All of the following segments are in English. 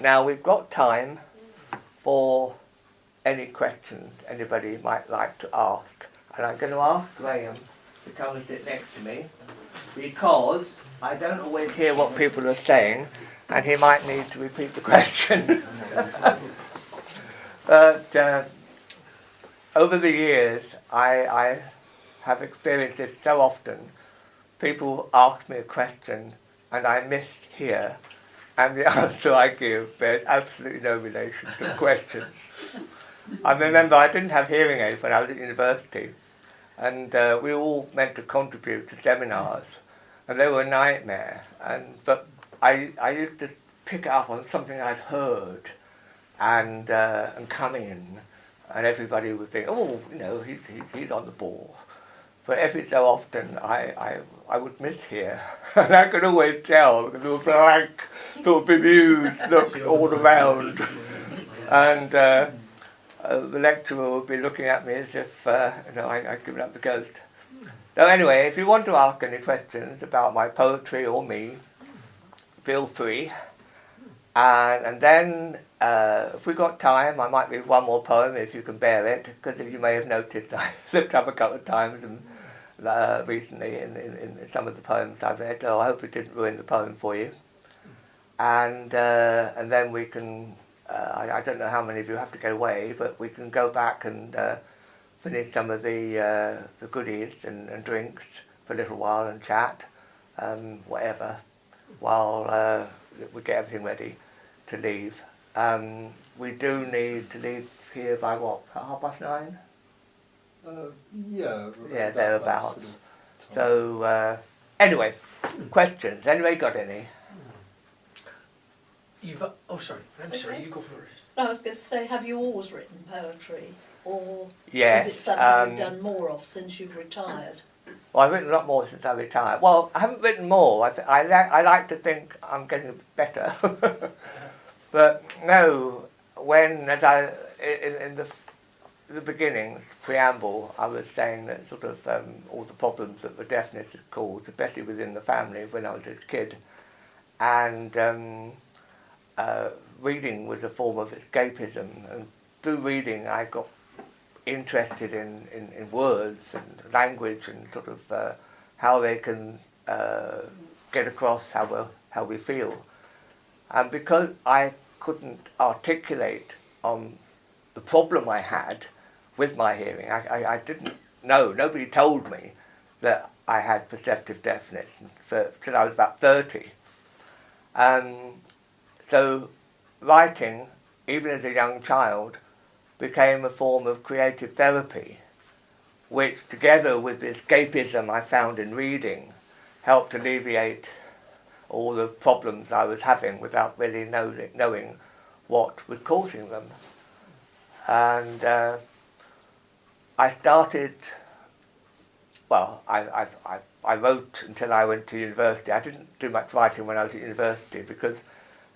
Now we've got time for any questions anybody might like to ask. And I'm going to ask Graham to come and sit next to me, because I don't always hear what people are saying, and he might need to repeat the question. But over the years, I have experienced this so often. People ask me a question and I mishear, and the answer I give bears absolutely no relation to the question. I remember I didn't have hearing aids when I was at university, and we were all meant to contribute to seminars, and they were a nightmare. But I used to pick up on something I'd heard and come in, and everybody would think, oh, you know, he's on the ball. But every so often I would mishear, and I could always tell because there was blank, sort of bemused look all around, and the lecturer would be looking at me as if I'd given up the ghost. So anyway, if you want to ask any questions about my poetry or me, feel free. And then, if we've got time, I might read one more poem if you can bear it, because you may have noticed I slipped up a couple of times and, recently in some of the poems I've read. So I hope it didn't ruin the poem for you. And then we can, I don't know how many of you have to get away, but we can go back and finish some of the goodies and drinks for a little while and chat, whatever, while we get everything ready to leave. We do need to leave here by what, 9:30? Yeah, thereabouts. So anyway, questions. Anybody got any? Sorry, you go first. I was going to say, have you always written poetry, or Yes, is it something you've done more of since you've retired? Well, I've written a lot more since I retired. Well, I haven't written more. I like to think I'm getting better. But no, when, as in the beginning, preamble, I was saying that sort of all the problems that the deafness has caused, especially within the family when I was a kid. And reading was a form of escapism. And through reading, I got interested in words and language and sort of how they can get across how we feel. And because I couldn't articulate on the problem I had with my hearing, I didn't know, nobody told me that I had perceptive deafness until I was about 30. So writing, even as a young child, became a form of creative therapy, which together with the escapism I found in reading helped alleviate all the problems I was having without really knowing what was causing them. And I started, well, I wrote until I went to university. I didn't do much writing when I was at university, because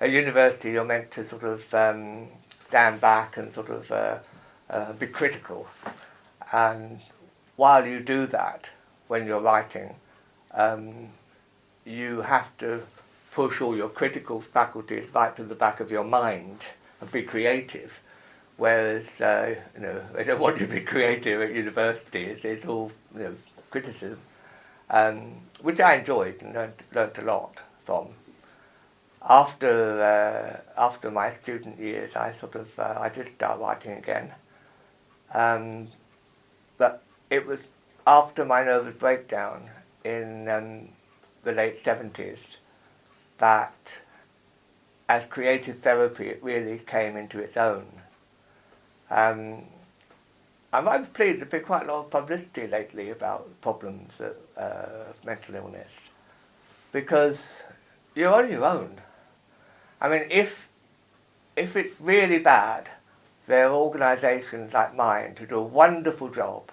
at university you're meant to sort of stand back and sort of be critical. And while you do that, when you're writing, you have to push all your critical faculties right to the back of your mind and be creative. Whereas, they don't want you to be creative at university. It's all, criticism, which I enjoyed and learnt a lot from. After my student years, I did start writing again. But it was after my nervous breakdown in the late 70s that, as creative therapy, it really came into its own. I'm pleased there's been quite a lot of publicity lately about problems of mental illness, because you're on your own. I mean, if it's really bad, there are organisations like mine who do a wonderful job,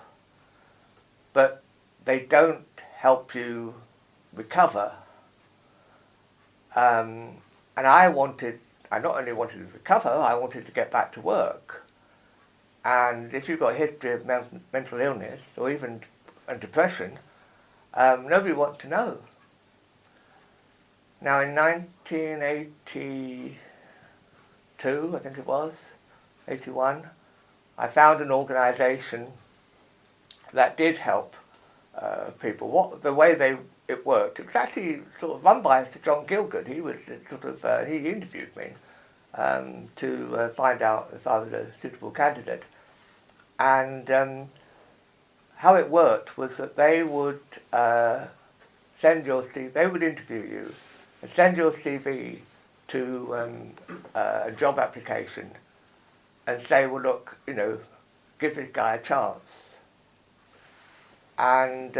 but they don't help you recover. And I not only wanted to recover, I wanted to get back to work. And if you've got a history of mental illness or even depression, nobody wants to know. Now in 1980, 82, I think it was, 81, I found an organisation that did help people. The way it worked, it was actually sort of run by Sir John Gielgud. He was he interviewed me to find out if I was a suitable candidate. And how it worked was that they would they would interview you and send your CV to a job application and say, well, look, give this guy a chance. And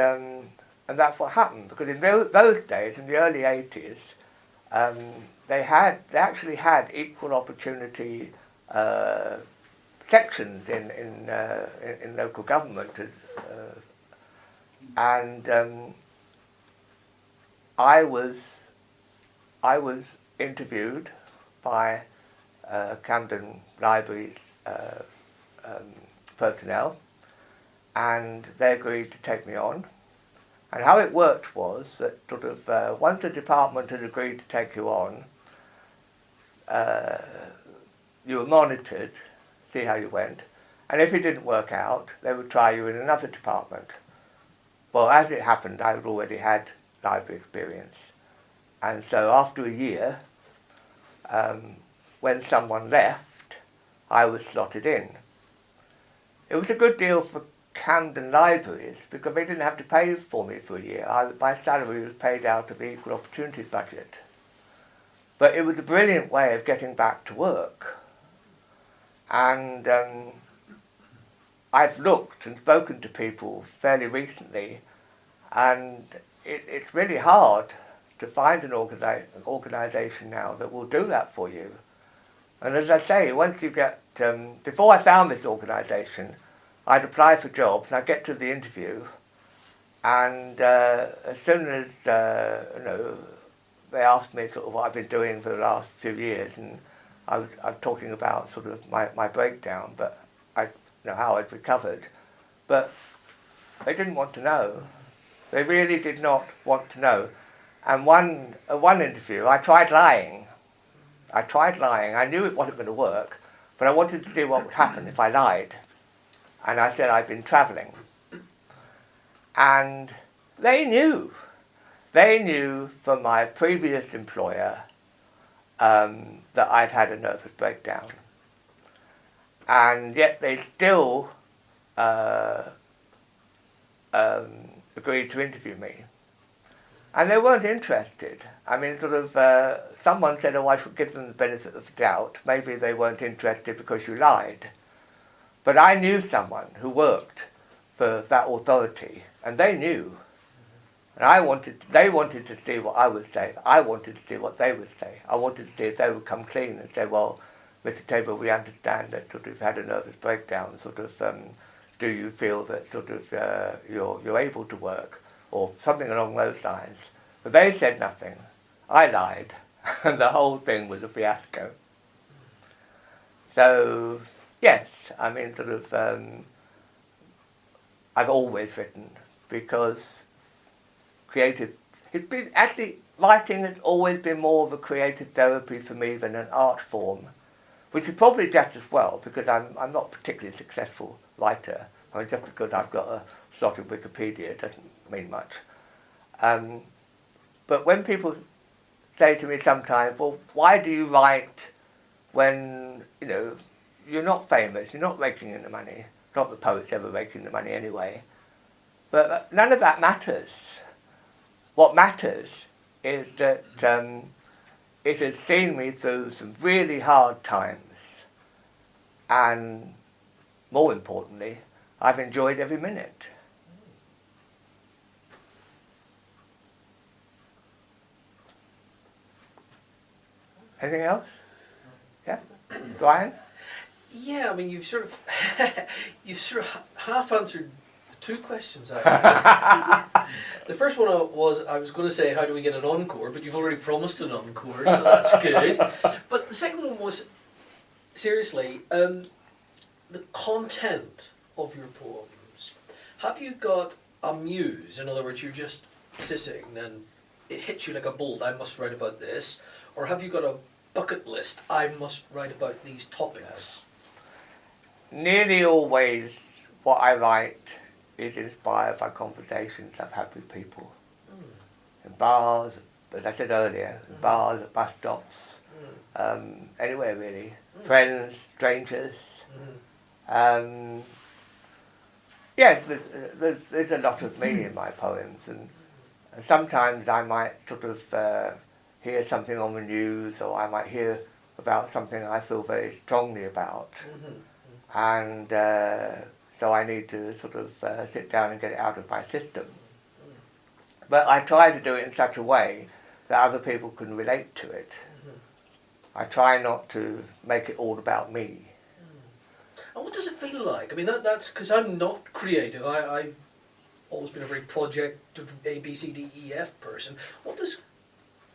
that's what happened, because in those days, in the early 80s, they actually had equal opportunity sections in local government, and I was interviewed by Camden Library's personnel, and they agreed to take me on. And how it worked was that once the department had agreed to take you on, you were monitored, see how you went, and if it didn't work out, they would try you in another department. Well, as it happened, I had already had library experience, and so after a year, when someone left, I was slotted in. It was a good deal for Camden Libraries because they didn't have to pay for me for a year. My salary was paid out of the Equal Opportunities budget. But it was a brilliant way of getting back to work. And I've looked and spoken to people fairly recently, and it's really hard to find an organisation now that will do that for you. And as I say, once you get, before I found this organisation, I'd apply for jobs, and I'd get to the interview, and as soon as they asked me sort of what I've been doing for the last few years, and I was talking about sort of my breakdown, but how I'd recovered, but they didn't want to know. They really did not want to know. And one interview, I tried lying. I knew it wasn't going to work, but I wanted to see what would happen if I lied. And I said I'd been travelling. And they knew. They knew from my previous employer that I'd had a nervous breakdown. And yet they still agreed to interview me. And they weren't interested. I mean, someone said, oh, I should give them the benefit of the doubt. Maybe they weren't interested because you lied. But I knew someone who worked for that authority, and they knew. And they wanted to see what I would say. I wanted to see what they would say. I wanted to see if they would come clean and say, well, Mr. Tabor, we understand that you've had a nervous breakdown. Do you feel that you're able to work? Or something along those lines. But they said nothing. I lied. And the whole thing was a fiasco. So, yes, I mean, I've always written because writing has always been more of a creative therapy for me than an art form, which is probably just as well because I'm not a particularly successful writer. I mean, just because I've got a slot in Wikipedia doesn't mean much. But when people say to me sometimes, well, why do you write when, you're not famous, you're not raking in the money. Not that poets ever rake in the money anyway. But none of that matters. What matters is that it has seen me through some really hard times. And more importantly, I've enjoyed every minute. Anything else? Yeah? Brian? Yeah, I mean, you've sort of half answered the two questions I had. The first one I was going to say, how do we get an encore? But you've already promised an encore, so that's good. But the second one was, seriously, the content of your poems. Have you got a muse? In other words, you're just sitting and it hits you like a bolt, I must write about this. Or have you got bucket list, I must write about these topics? Nearly always what I write is inspired by conversations I've had with people. In bars, as I said earlier, in bars, at bus stops, anywhere really. Friends, strangers. Yes, there's a lot of me in my poems, and sometimes I might sort of hear something on the news, or I might hear about something I feel very strongly about, and so I need to sort of sit down and get it out of my system. But I try to do it in such a way that other people can relate to it. I try not to make it all about me. And what does it feel like? I mean, that's because I'm not creative. I've always been a very project A, B, C, D, E, F person. What does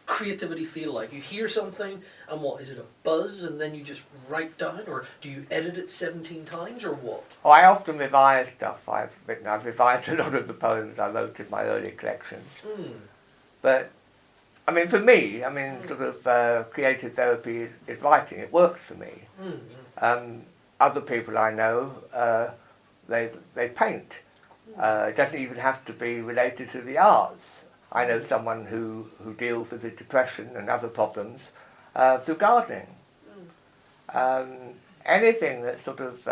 creativity feel like? You hear something, and what, is it a buzz, and then you just write down, or do you edit it 17 times, or what? Oh, I often revise stuff I've written. I've revised a lot of the poems I wrote in my early collections. But, I mean, for me, I mean, sort of creative therapy is writing. It works for me. Other people I know, they paint. It doesn't even have to be related to the arts. I know someone who deals with the depression and other problems through gardening. Anything that sort of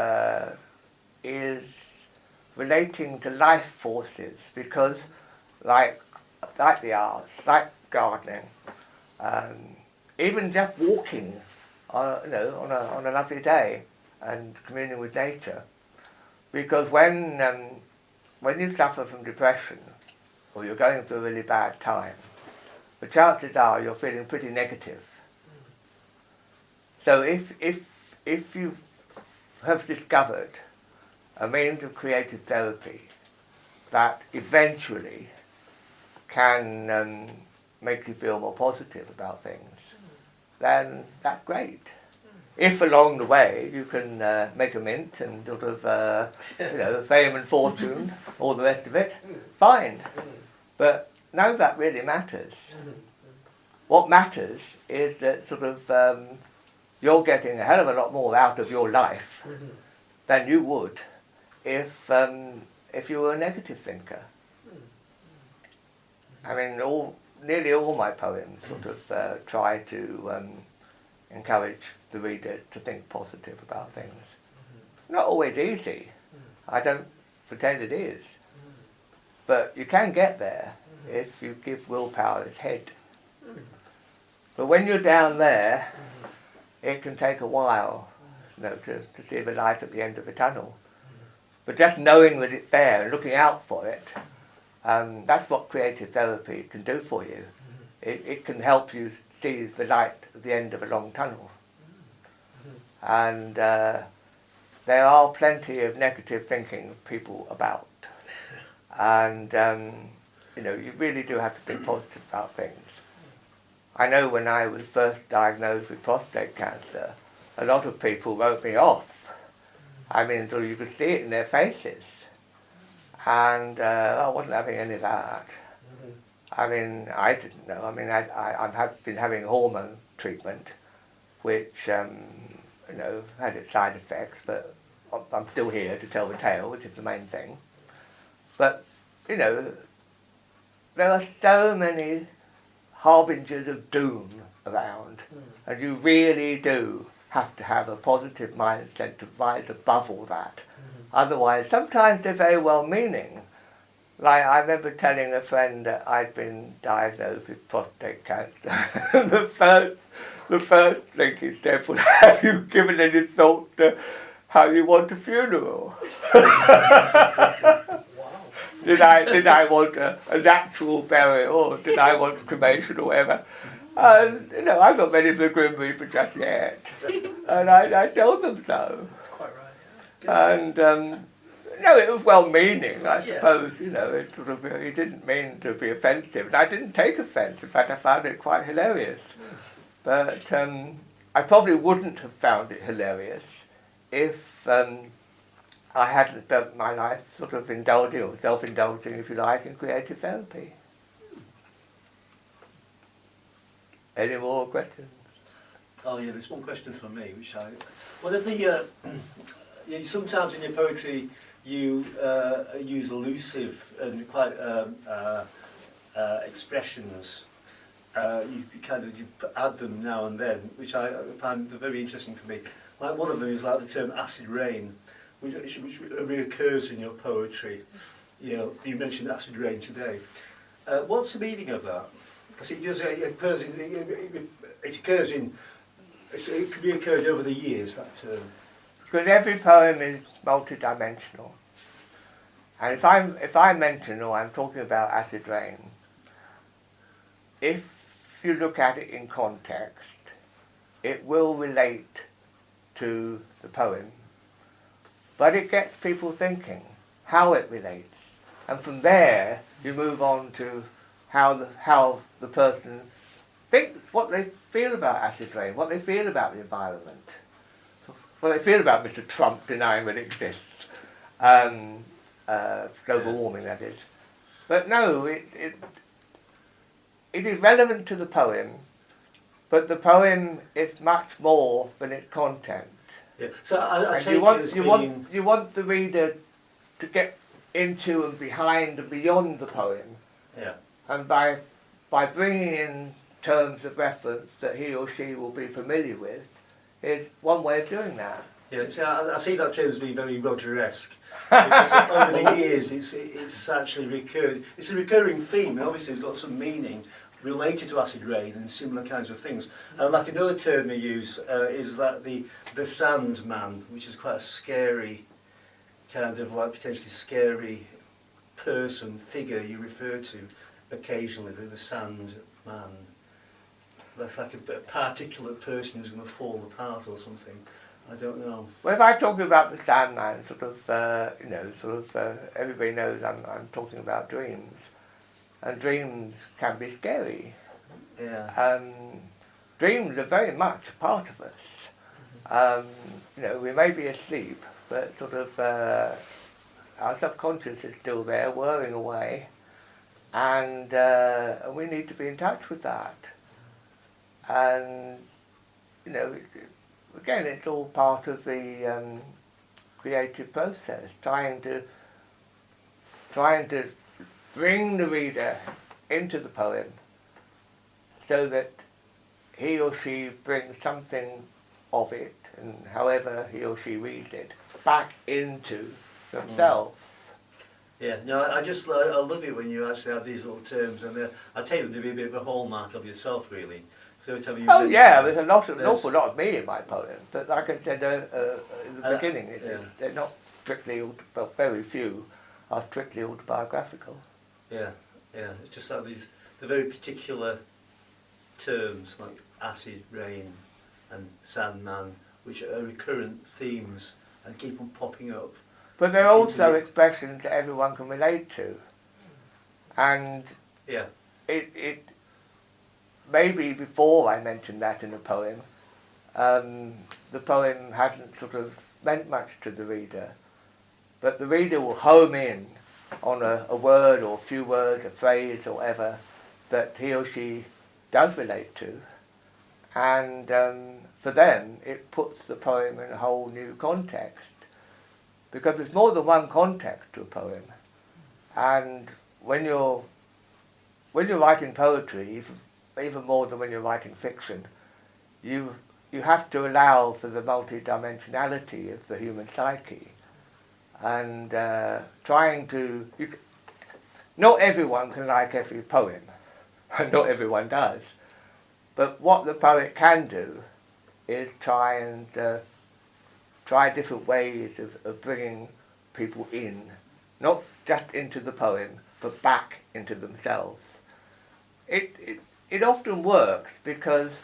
is relating to life forces, because like the arts, like gardening, even just walking, on a lovely day and communing with nature, because when you suffer from depression, or you're going through a really bad time, the chances are you're feeling pretty negative. So if you have discovered a means of creative therapy that eventually can make you feel more positive about things, then that's great. If along the way you can make a mint and sort of, fame and fortune, all the rest of it, fine. But none of that really matters. What matters is that sort of you're getting a hell of a lot more out of your life than you would if you were a negative thinker. I mean, nearly all my poems sort of try to encourage the reader to think positive about things. Not always easy. I don't pretend it is. But you can get there if you give willpower its head. But when you're down there, it can take a while, to see the light at the end of the tunnel. But just knowing that it's there and looking out for it, that's what creative therapy can do for you. It can help you see the light at the end of a long tunnel. And there are plenty of negative thinking people about. And, you really do have to be positive about things. I know when I was first diagnosed with prostate cancer, a lot of people wrote me off. I mean, so you could see it in their faces. And I wasn't having any of that. I mean, I didn't know. I mean, I've been having hormone treatment, which, had its side effects, but I'm still here to tell the tale, which is the main thing. But, there are so many harbingers of doom around, and you really do have to have a positive mindset to rise above all that. Otherwise, sometimes they're very well-meaning. Like, I remember telling a friend that I'd been diagnosed with prostate cancer. the first thing he said was, "Have you given any thought to how you want a funeral?" Did I want a natural burial, or did I want cremation or whatever? And, I'm not ready for the Grim Reaper just yet. And I told them so. Quite right, yeah. And, it was well-meaning, I suppose, it sort of, it didn't mean to be offensive. And I didn't take offence. In fact, I found it quite hilarious. But I probably wouldn't have found it hilarious if I hadn't spent my life sort of indulging, or self-indulging, if you like, in creative therapy. Any more questions? Oh yeah, there's one question for me, which one of the, sometimes in your poetry you use elusive and quite expressions. You add them now and then, which I find very interesting for me. Like one of them is like the term acid rain, which reoccurs in your poetry. You mentioned acid rain today. What's the meaning of that? Because it can be occurred over the years, that term. Because every poem is multidimensional. And if I mention or I'm talking about acid rain, if you look at it in context, it will relate to the poem, but it gets people thinking how it relates. And from there, you move on to how the person thinks, what they feel about acid rain, what they feel about the environment, what they feel about Mr. Trump denying that it exists, global warming, that is. But no, it is relevant to the poem, but the poem is much more than its content. Yeah. So I take you want the reader to get into and behind and beyond the poem. Yeah. And by bringing in terms of reference that he or she will be familiar with, is one way of doing that. Yeah, so I see that term as being very Roger-esque. Because over the years, it's actually recurred. It's a recurring theme, and obviously it's got some meaning related to acid rain and similar kinds of things. And like another term they use is that the Sandman, which is quite a scary, kind of like potentially scary person, figure you refer to occasionally, the Sandman. That's like a particular person who's going to fall apart or something. I don't know. Well, if I talk about the Sandman, everybody knows I'm talking about dreams. And dreams can be scary. Yeah. Dreams are very much a part of us. We may be asleep, but our subconscious is still there, whirring away, and we need to be in touch with that. And again, it's all part of the creative process, trying to bring the reader into the poem so that he or she brings something of it, and however he or she reads it, back into themselves. Yeah, no, I love it when you actually have these little terms, and I take them to be a bit of a hallmark of yourself, really. So every time you there's an awful lot of me in my poem, but like I said in the beginning, they're not strictly, very few are strictly autobiographical. Yeah, it's just like the very particular terms like acid rain and Sandman, which are recurrent themes and keep on popping up. But they're also expressions that everyone can relate to. And it maybe before I mentioned that in the poem hadn't meant much to the reader. But the reader will home in on a word or a few words, a phrase or whatever that he or she does relate to. And for them, it puts the poem in a whole new context. Because there's more than one context to a poem. And when you're writing poetry, even more than when you're writing fiction, you have to allow for the multidimensionality of the human psyche. And not everyone can like every poem, and not everyone does. But what the poet can do is try different ways of bringing people in, not just into the poem, but back into themselves. It often works because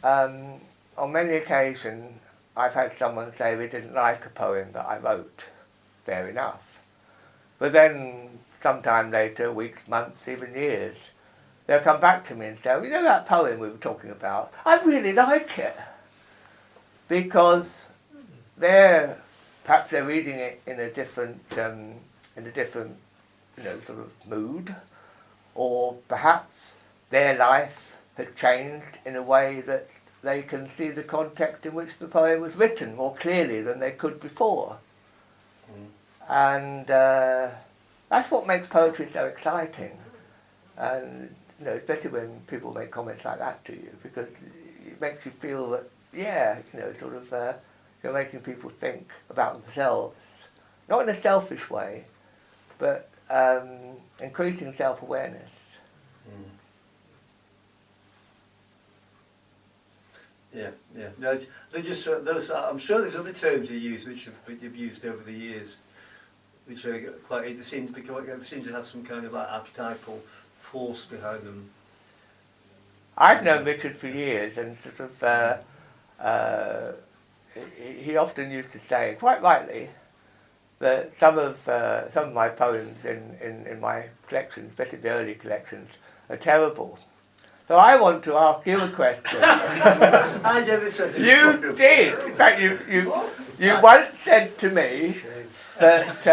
on many occasions I've had someone say they didn't like a poem that I wrote. Fair enough. But then sometime later, weeks, months, even years, they'll come back to me and say, you know that poem we were talking about? I really like it. Because perhaps they're reading it in a different mood, or perhaps their life had changed in a way that they can see the context in which the poem was written more clearly than they could before. And that's what makes poetry so exciting. And especially when people make comments like that to you, because it makes you feel that, you're making people think about themselves, not in a selfish way, but increasing self-awareness. Yeah. No, they just those. I'm sure there's other terms you use which you've used over the years, which are quite. They seem to have some kind of like archetypal force behind them. I've known Richard for years, and he often used to say, quite rightly, that some of my poems in my collections, especially the early collections, are terrible. So I want to ask you a question. I never said You did. In fact, you once said to me that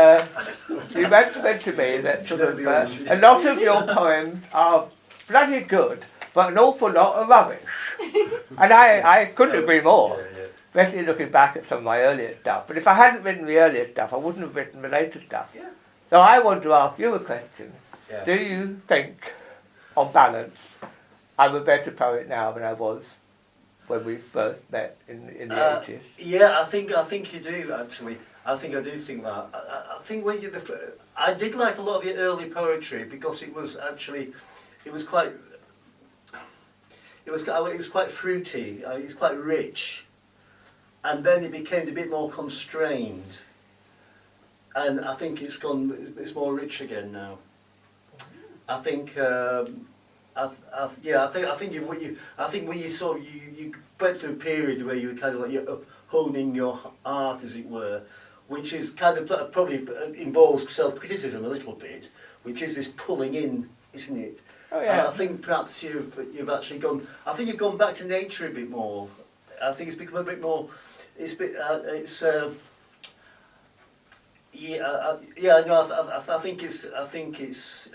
a lot of your poems are bloody good, but an awful lot are rubbish. And I couldn't agree more. Especially looking back at some of my earlier stuff. But if I hadn't written the earlier stuff, I wouldn't have written the later stuff. Yeah. So I want to ask you a question. Yeah. Do you think, on balance, I'm a better poet now than I was when we first met in the 80s? Yeah, I think you do actually. I do think that. I think I did like a lot of your early poetry because it was quite fruity. It was quite rich, and then it became a bit more constrained. And I think it's more rich again now. I think. I think when you went through a period where you were kind of like honing your art, as it were, which is kind of probably involves self-criticism a little bit, which is this pulling in, isn't it? Oh yeah. And I think perhaps you've actually gone. I think you've gone back to nature a bit more. I think it's become a bit more. I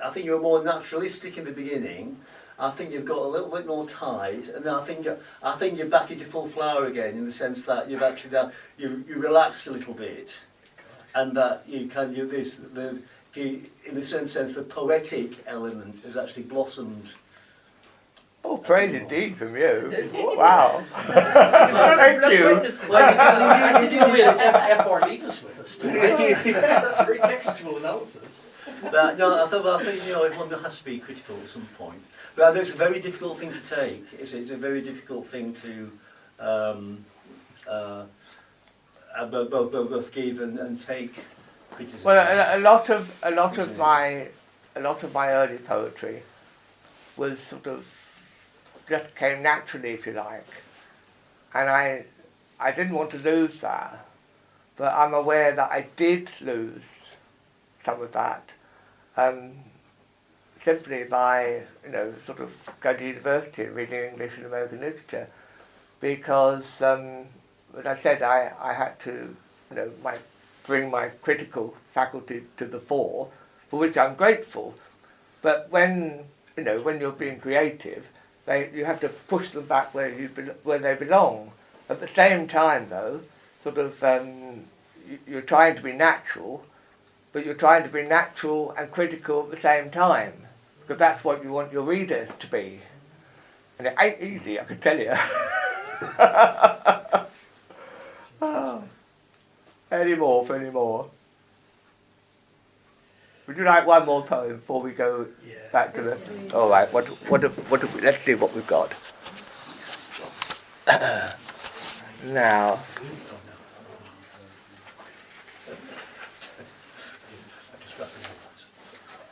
think you were more naturalistic in the beginning. I think you've got a little bit more tight, and I think you're back into full flower again in the sense that you've actually you relaxed a little bit, and that you can do this in a certain sense the poetic element has actually blossomed. Oh, praise indeed from you. Wow. Thank you. Well, you did do F.R. Leavis with us tonight. That's very textual analysis. But no, I think everyone has to be critical at some point. But it's a very difficult thing to take. It's a very difficult thing to both give and take criticism. Well, a lot of my early poetry was sort of just came naturally, if you like, and I didn't want to lose that, but I'm aware that I did lose some of that, simply by sort of going to university and reading English and American literature, because as I said, I had to bring my critical faculty to the fore, for which I'm grateful, but when you're being creative, you have to push them back where they belong. At the same time, though, you're trying to be natural, but you're trying to be natural and critical at the same time, because that's what you want your readers to be. And it ain't easy, I can tell you. Oh. Any more? Would you like one more poem before we go back to the... All right, let's see what we've got. Now...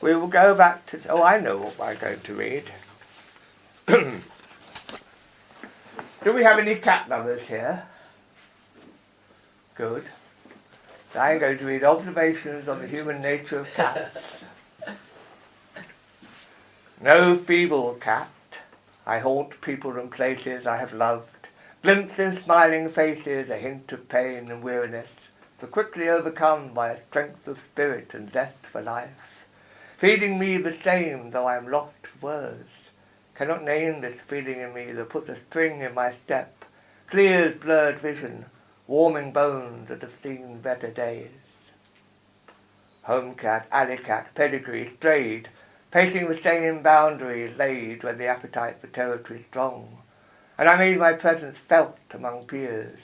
We will go back to... Oh, I know what I'm going to read. Do we have any cat lovers here? Good. I'm going to read Observations on the Human Nature of Cats. No feeble cat, I haunt people and places I have loved, glimpse in smiling faces a hint of pain and weariness, but quickly overcome by a strength of spirit and zest for life, feeding me the same though I am lost for words, cannot name this feeling in me that puts a spring in my step, clear as blurred vision, warming bones that have seen better days. Home cat, alley cat, pedigree strayed, pacing the same boundaries laid when the appetite for territory strong, and I made my presence felt among peers,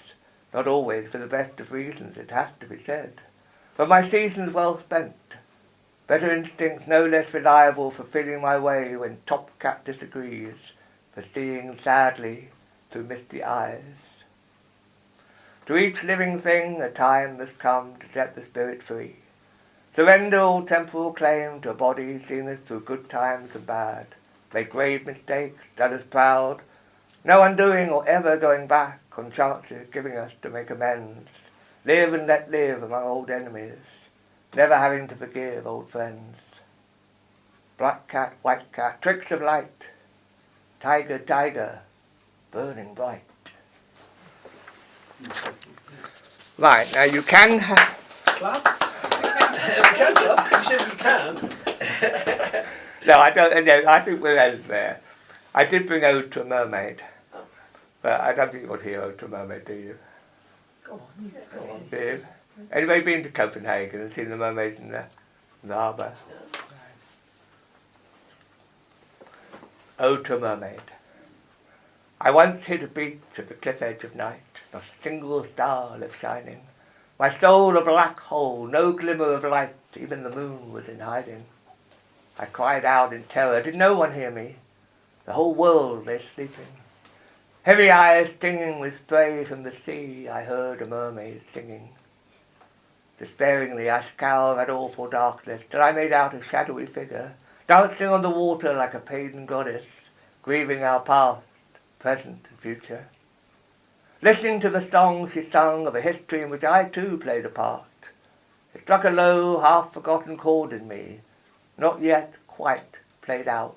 not always for the best of reasons, it has to be said, but my seasons well spent, better instincts no less reliable for feeling my way when top cat disagrees, for seeing sadly through misty eyes. To each living thing a time must come to set the spirit free. Surrender all temporal claim to a body seen us through good times and bad. Make grave mistakes, done us proud. No undoing or ever going back on chances giving us to make amends. Live and let live among old enemies, never having to forgive old friends. Black cat, white cat, tricks of light. Tiger, tiger, burning bright. Right, now you can Clap. We can clap. You said we can. No, I don't. No, I think we'll end there. I did bring Ode to a Mermaid, but I don't think you want to hear Ode to a Mermaid, do you? Go on. Go on. Do you? Anybody been to Copenhagen and seen the mermaids in the harbour? Ode to a Mermaid. I once hit a beach at the cliff edge of night, not a single star left shining. My soul a black hole, no glimmer of light, even the moon was in hiding. I cried out in terror, did no one hear me? The whole world lay sleeping. Heavy eyes stinging with spray from the sea, I heard a mermaid singing. Despairingly I scoured that awful darkness, till I made out a shadowy figure, dancing on the water like a pagan goddess, grieving our past, present and future. Listening to the song she sung of a history in which I too played a part, it struck a low, half-forgotten chord in me, not yet quite played out.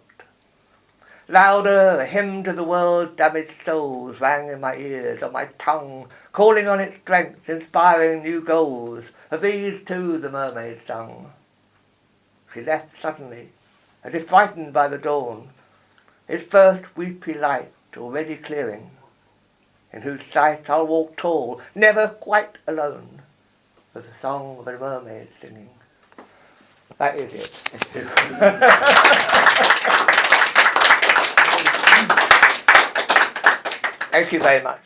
Louder, a hymn to the world's damaged souls rang in my ears, on my tongue, calling on its strength, inspiring new goals. Of these too the mermaid sung. She left suddenly, as if frightened by the dawn, its first weepy light already clearing, in whose sight I'll walk tall, never quite alone, with the song of a mermaid singing. That is it. Thank you very much.